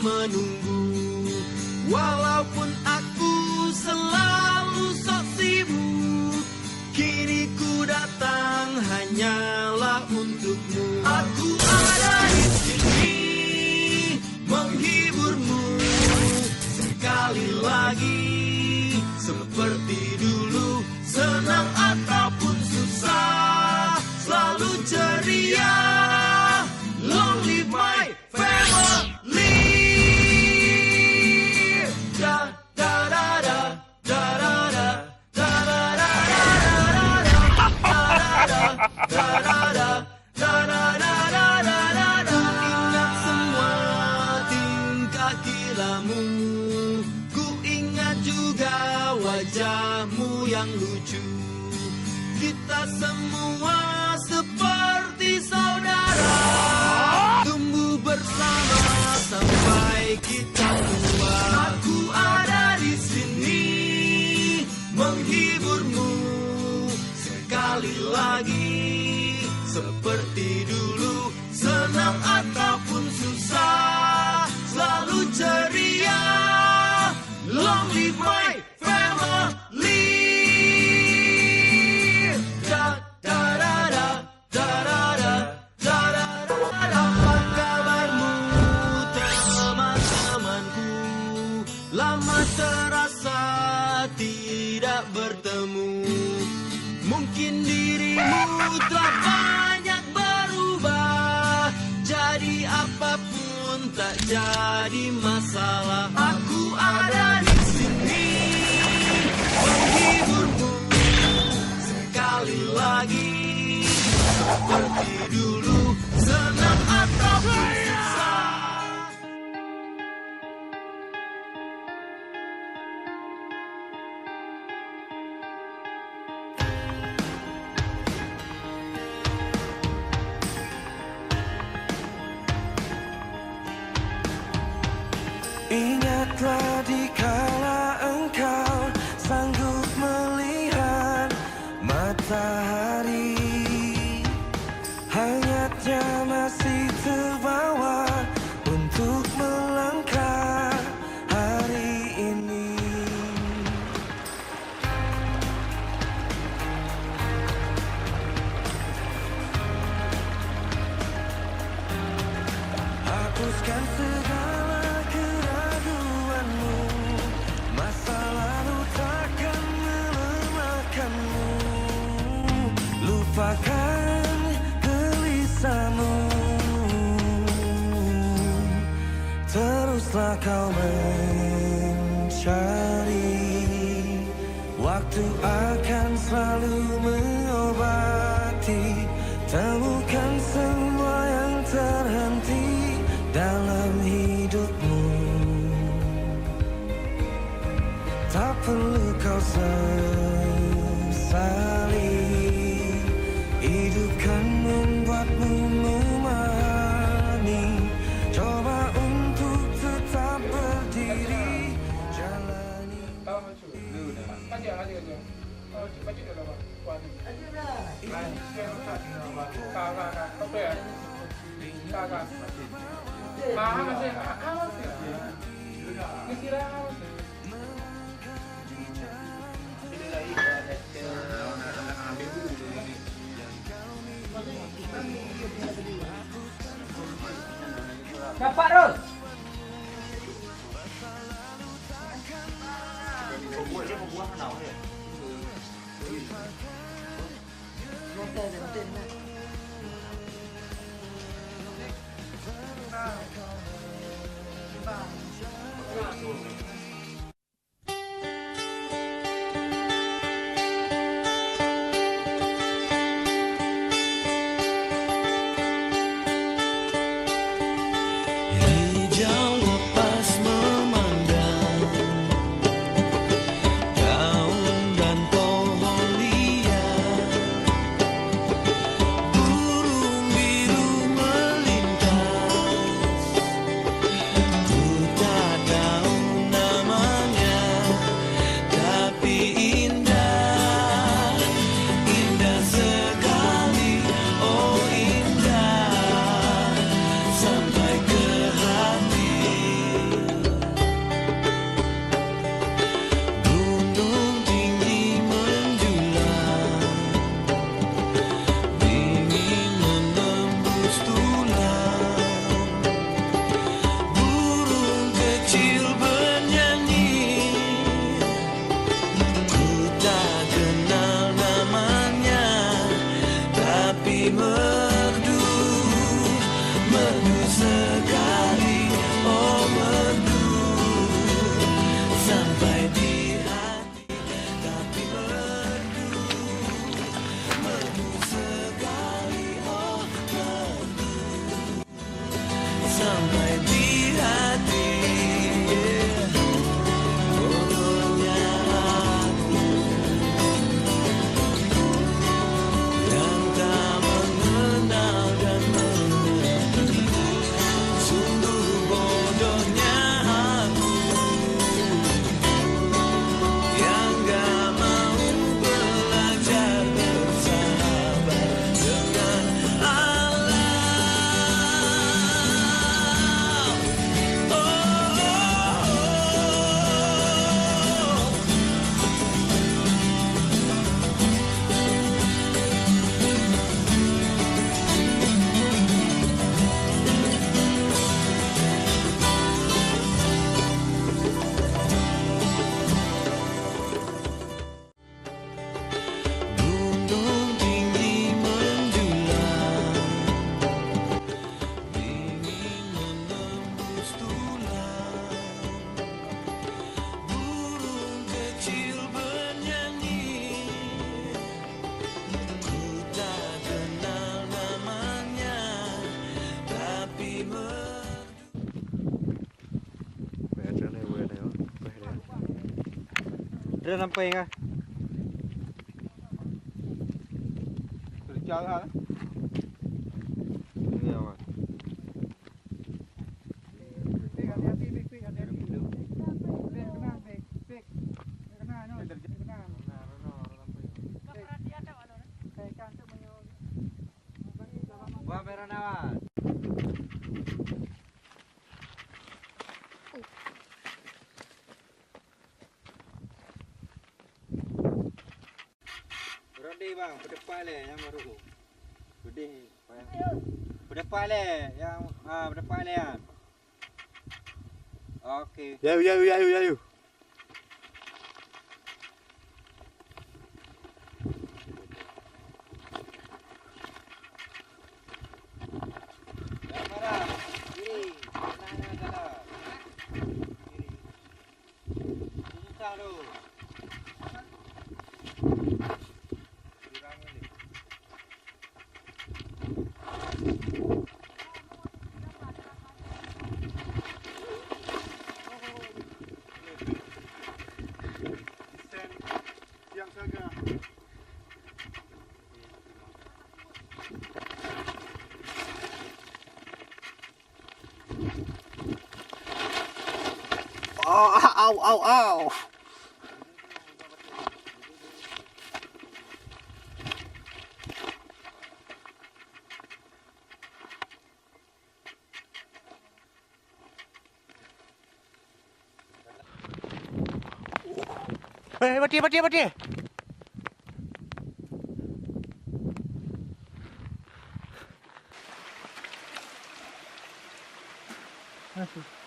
menunggu. Walaupun aku selalu sok sibuk, kini ku datang hanyalah untukmu. Aku ada di sini menghiburmu sekali lagi, seperti dulu, senang ataupun susah, selalu ceria. Long live my family. Da da da da da da da da da da da da da. Ingat semua tingkah kilamu, ku ingat juga wajahmu yang lucu. Kita semua seperti saudara, tumbuh bersama sampai kita tua. Aku ada di sini menghiburmu sekali lagi, seperti dulu, senang ataupun susah, selalu ceria. Long live my family. Da da da da da da da da da. Apa kabarmu teman-temanku? Lama terasa tidak bertemu. Mungkin dirimu telah banyak berubah, jadi apapun tak jadi masalah. Aku ada di sini menghiburmu sekali lagi, seperti dulu, senang ataupun susah. Ingatlah dikala engkau sanggup melihat matahari, hangatnya masih terbawa untuk melangkah hari ini. Hapuskan segala keraguanmu, masa lalu takkan melemahkanmu. Lupakan gelisahmu, teruslah kau mencari. Waktu akan selalu mengobati, temukan semua yang terhenti dalam hidupmu. Tak perlu kau sesali, hidup kan membuatmu memahami. Coba untuk tetap berdiri, jalani. Dapat Rul. Hijau lepas memandang daun dan pohon liar, Dah sampai kah? Terjauh lah. Ini awak. Bek, hati-hati, bek, hati-hati. Bek, tenang, bek. Bek. Kena, no. Kena. Bek, kantuk menyo. Buah merah nawan. Berade bang, berdepan le yang baru. Gede. Berdepan le yang berdepan le kan. Okey. Yayu. Yang merah. Kiri. Kanan salah. Kiri. Susah tu. Kurang ni. Yang saga. Au. Mati. Masuk.